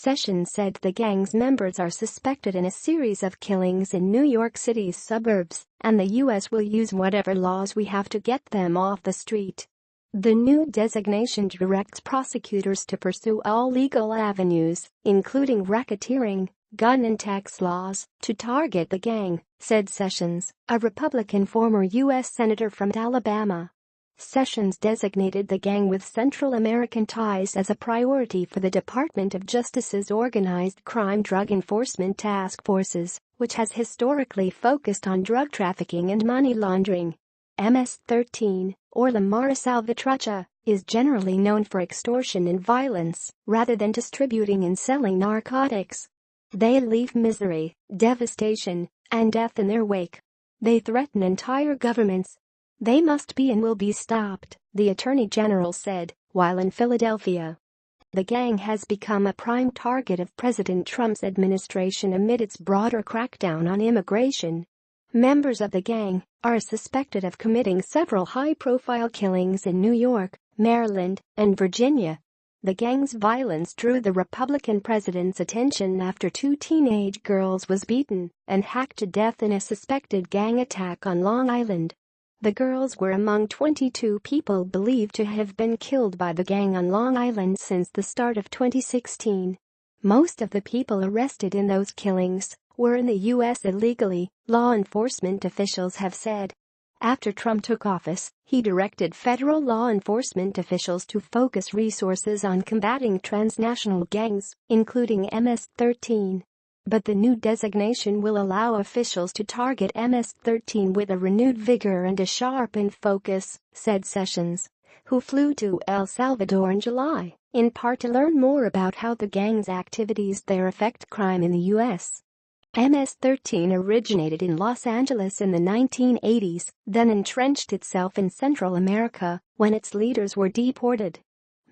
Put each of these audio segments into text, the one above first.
Sessions said the gang's members are suspected in a series of killings in New York City's suburbs, and the U.S. will use whatever laws we have to get them off the street. The new designation directs prosecutors to pursue all legal avenues, including racketeering, gun and tax laws, to target the gang, said Sessions, a Republican former U.S. Senator from Alabama. Sessions designated the gang with Central American ties as a priority for the Department of Justice's Organized Crime Drug Enforcement Task Forces, which has historically focused on drug trafficking and money laundering. MS-13, or the Mara Salvatrucha, is generally known for extortion and violence, rather than distributing and selling narcotics. They leave misery, devastation, and death in their wake. They threaten entire governments. They must be and will be stopped, the Attorney General said, while in Philadelphia. The gang has become a prime target of President Trump's administration amid its broader crackdown on immigration. Members of the gang are suspected of committing several high-profile killings in New York, Maryland, and Virginia. The gang's violence drew the Republican president's attention after 2 teenage girls was beaten and hacked to death in a suspected gang attack on Long Island. The girls were among 22 people believed to have been killed by the gang on Long Island since the start of 2016. Most of the people arrested in those killings were in the U.S. illegally, law enforcement officials have said. After Trump took office, he directed federal law enforcement officials to focus resources on combating transnational gangs, including MS-13. But the new designation will allow officials to target MS-13 with a renewed vigor and a sharpened focus, said Sessions, who flew to El Salvador in July, in part to learn more about how the gang's activities there affect crime in the U.S. MS-13 originated in Los Angeles in the 1980s, then entrenched itself in Central America when its leaders were deported.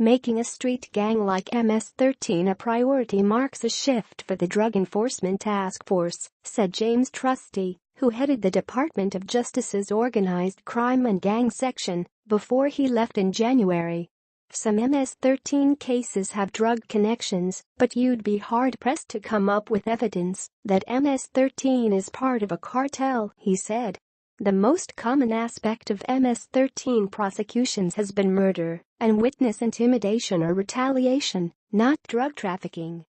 Making a street gang like MS-13 a priority marks a shift for the Drug Enforcement Task Force, said James Trusty, who headed the Department of Justice's Organized Crime and Gang section, before he left in January. Some MS-13 cases have drug connections, but you'd be hard-pressed to come up with evidence that MS-13 is part of a cartel, he said. The most common aspect of MS-13 prosecutions has been murder and witness intimidation or retaliation, not drug trafficking.